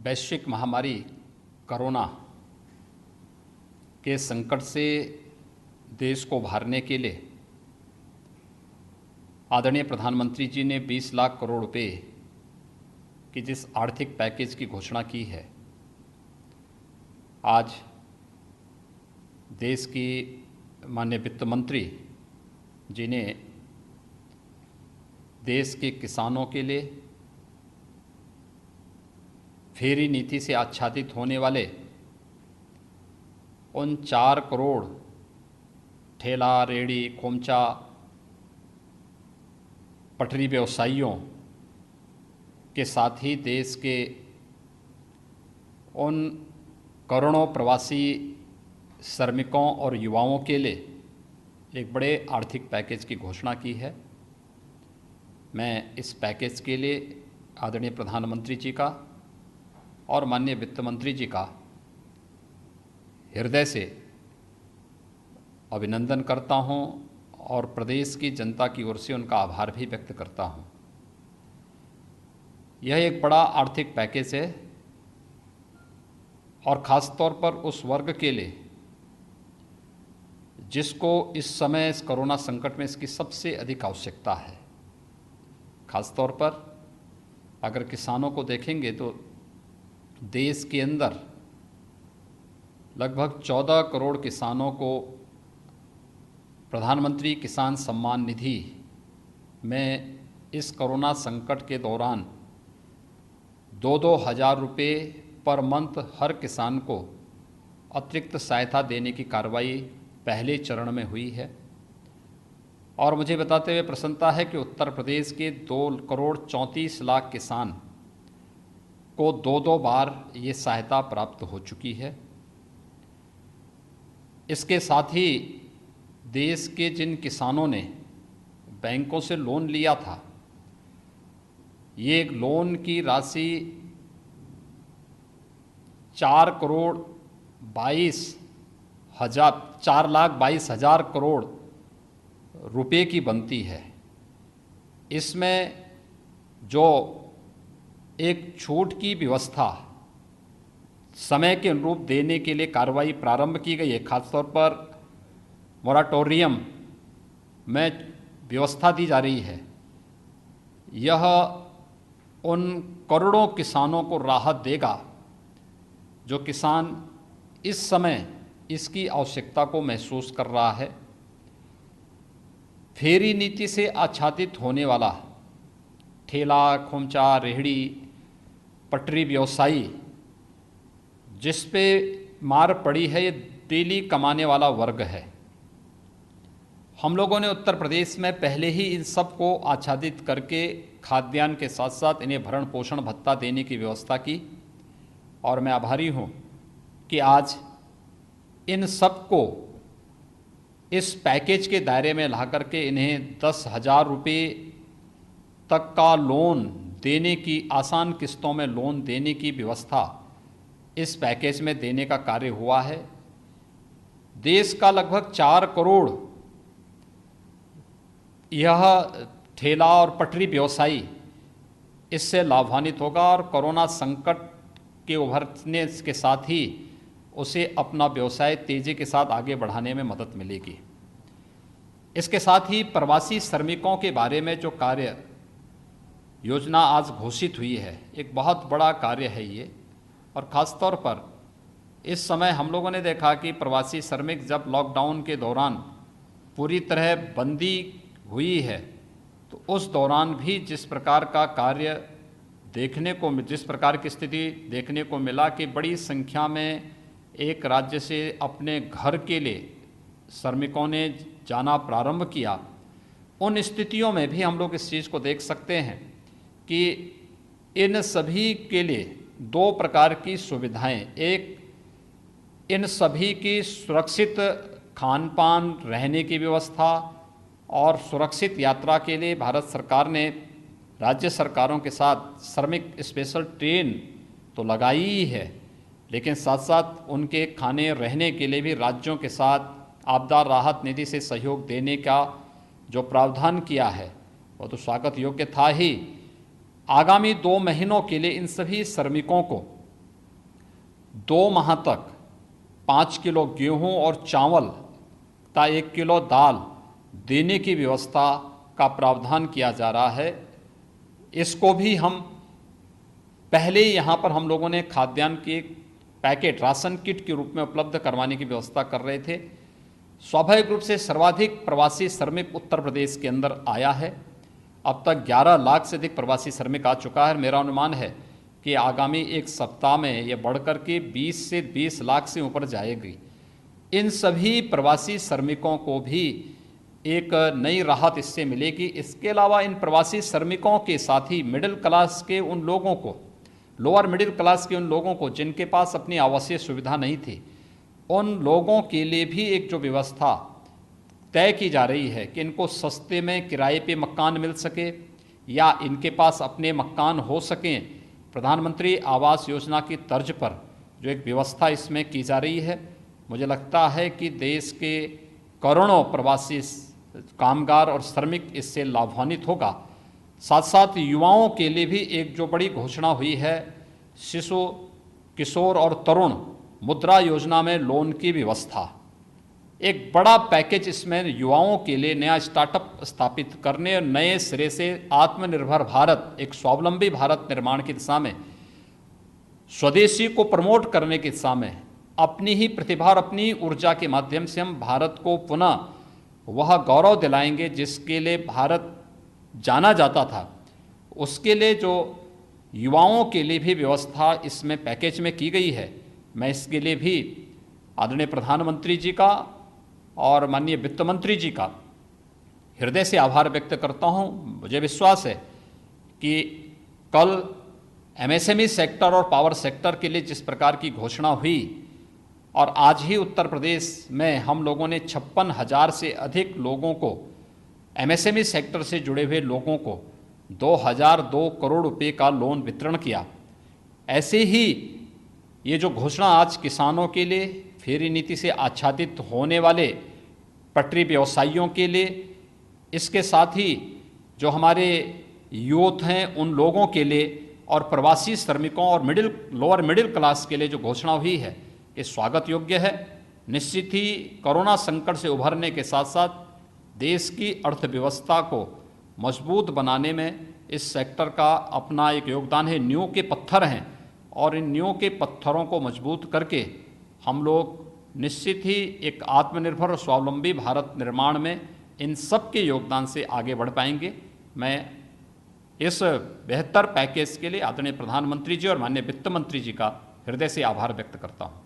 वैश्विक महामारी कोरोना के संकट से देश को उभारने के लिए आदरणीय प्रधानमंत्री जी ने 20 लाख करोड़ रुपए की जिस आर्थिक पैकेज की घोषणा की है, आज देश की माननीय वित्त मंत्री जी ने देश के किसानों के लिए फेरी नीति से आच्छादित होने वाले उन 4 करोड़ ठेला, रेहड़ी, खोमचा, पटरी व्यवसायियों के साथ ही देश के उन करोड़ों प्रवासी श्रमिकों और युवाओं के लिए एक बड़े आर्थिक पैकेज की घोषणा की है। मैं इस पैकेज के लिए आदरणीय प्रधानमंत्री जी का और माननीय वित्त मंत्री जी का हृदय से अभिनंदन करता हूं और प्रदेश की जनता की ओर से उनका आभार भी व्यक्त करता हूं। यह एक बड़ा आर्थिक पैकेज है और ख़ास तौर पर उस वर्ग के लिए जिसको इस समय इस कोरोना संकट में इसकी सबसे अधिक आवश्यकता है। ख़ास तौर पर अगर किसानों को देखेंगे तो देश के अंदर लगभग 14 करोड़ किसानों को प्रधानमंत्री किसान सम्मान निधि में इस कोरोना संकट के दौरान 2-2 हज़ार रुपये पर मंथ हर किसान को अतिरिक्त सहायता देने की कार्रवाई पहले चरण में हुई है। और मुझे बताते हुए प्रसन्नता है कि उत्तर प्रदेश के 2 करोड़ 34 लाख किसान को 2-2 बार ये सहायता प्राप्त हो चुकी है। इसके साथ ही देश के जिन किसानों ने बैंकों से लोन लिया था, ये लोन की राशि 4,22,000 करोड़ रुपए की बनती है। इसमें जो एक छूट की व्यवस्था समय के अनुरूप देने के लिए कार्रवाई प्रारंभ की गई है। खासतौर पर मोराटोरियम में व्यवस्था दी जा रही है। यह उन करोड़ों किसानों को राहत देगा जो किसान इस समय इसकी आवश्यकता को महसूस कर रहा है। फेरी नीति से आच्छादित होने वाला ठेला, खोमचा, रेहड़ी, पटरी व्यवसायी जिस पे मार पड़ी है, ये डेली कमाने वाला वर्ग है। हम लोगों ने उत्तर प्रदेश में पहले ही इन सब को आच्छादित करके खाद्यान्न के साथ साथ इन्हें भरण पोषण भत्ता देने की व्यवस्था की और मैं आभारी हूँ कि आज इन सब को इस पैकेज के दायरे में ला करके इन्हें 10,000 रुपये तक का लोन देने की, आसान किस्तों में लोन देने की व्यवस्था इस पैकेज में देने का कार्य हुआ है। देश का लगभग 4 करोड़ यह ठेला और पटरी व्यवसायी इससे लाभान्वित होगा और कोरोना संकट के उभरने के साथ ही उसे अपना व्यवसाय तेज़ी के साथ आगे बढ़ाने में मदद मिलेगी। इसके साथ ही प्रवासी श्रमिकों के बारे में जो कार्य योजना आज घोषित हुई है, एक बहुत बड़ा कार्य है ये। और ख़ास तौर पर इस समय हम लोगों ने देखा कि प्रवासी श्रमिक जब लॉकडाउन के दौरान पूरी तरह बंदी हुई है, तो उस दौरान भी जिस प्रकार का कार्य देखने को, जिस प्रकार की स्थिति देखने को मिला कि बड़ी संख्या में एक राज्य से अपने घर के लिए श्रमिकों ने जाना प्रारंभ किया, उन स्थितियों में भी हम लोग इस चीज़ को देख सकते हैं कि इन सभी के लिए 2 प्रकार की सुविधाएं, एक इन सभी की सुरक्षित खान पान, रहने की व्यवस्था और सुरक्षित यात्रा के लिए भारत सरकार ने राज्य सरकारों के साथ श्रमिक स्पेशल ट्रेन तो लगाई ही है, लेकिन साथ साथ उनके खाने रहने के लिए भी राज्यों के साथ आपदा राहत निधि से सहयोग देने का जो प्रावधान किया है वो तो स्वागत योग्य था ही। आगामी 2 महीनों के लिए इन सभी श्रमिकों को 2 माह तक 5 किलो गेहूं और चावल तथा 1 किलो दाल देने की व्यवस्था का प्रावधान किया जा रहा है। इसको भी हम पहले यहाँ पर हम लोगों ने खाद्यान्न के पैकेट राशन किट के रूप में उपलब्ध करवाने की व्यवस्था कर रहे थे। स्वाभाविक रूप से सर्वाधिक प्रवासी श्रमिक उत्तर प्रदेश के अंदर आया है। अब तक 11 लाख से अधिक प्रवासी श्रमिक आ चुका है। मेरा अनुमान है कि आगामी एक सप्ताह में यह बढ़कर के 20 से 20 लाख से ऊपर जाएगी। इन सभी प्रवासी श्रमिकों को भी एक नई राहत इससे मिलेगी। इसके अलावा इन प्रवासी श्रमिकों के साथ ही मिडिल क्लास के उन लोगों को, लोअर मिडिल क्लास के उन लोगों को जिनके पास अपनी आवासीय सुविधा नहीं थी, उन लोगों के लिए भी एक जो व्यवस्था तय की जा रही है कि इनको सस्ते में किराए पे मकान मिल सके या इनके पास अपने मकान हो सकें, प्रधानमंत्री आवास योजना की तर्ज पर जो एक व्यवस्था इसमें की जा रही है, मुझे लगता है कि देश के करोड़ों प्रवासी कामगार और श्रमिक इससे लाभान्वित होगा। साथ साथ युवाओं के लिए भी एक जो बड़ी घोषणा हुई है, शिशु, किशोर और तरुण मुद्रा योजना में लोन की व्यवस्था, एक बड़ा पैकेज इसमें युवाओं के लिए नया स्टार्टअप स्थापित करने और नए सिरे से आत्मनिर्भर भारत, एक स्वावलंबी भारत निर्माण की दिशा में, स्वदेशी को प्रमोट करने की दिशा में अपनी ही प्रतिभा और अपनी ऊर्जा के माध्यम से हम भारत को पुनः वह गौरव दिलाएंगे जिसके लिए भारत जाना जाता था। उसके लिए जो युवाओं के लिए भी व्यवस्था इसमें पैकेज में की गई है, मैं इसके लिए भी आदरणीय प्रधानमंत्री जी का और माननीय वित्त मंत्री जी का हृदय से आभार व्यक्त करता हूं। मुझे विश्वास है कि कल एमएसएमई सेक्टर और पावर सेक्टर के लिए जिस प्रकार की घोषणा हुई और आज ही उत्तर प्रदेश में हम लोगों ने 56,000 से अधिक लोगों को, एमएसएमई सेक्टर से जुड़े हुए लोगों को 2002 करोड़ रुपए का लोन वितरण किया। ऐसे ही ये जो घोषणा आज किसानों के लिए, फेरी नीति से आच्छादित होने वाले पटरी व्यवसायियों के लिए, इसके साथ ही जो हमारे यूथ हैं उन लोगों के लिए और प्रवासी श्रमिकों और लोअर मिडिल क्लास के लिए जो घोषणा हुई है, ये स्वागत योग्य है। निश्चित ही कोरोना संकट से उभरने के साथ साथ देश की अर्थव्यवस्था को मजबूत बनाने में इस सेक्टर का अपना एक योगदान है। नींव के पत्थर हैं और इन नींव के पत्थरों को मजबूत करके हम लोग निश्चित ही एक आत्मनिर्भर और स्वावलंबी भारत निर्माण में इन सब के योगदान से आगे बढ़ पाएंगे। मैं इस बेहतर पैकेज के लिए आदरणीय प्रधानमंत्री जी और माननीय वित्त मंत्री जी का हृदय से आभार व्यक्त करता हूँ।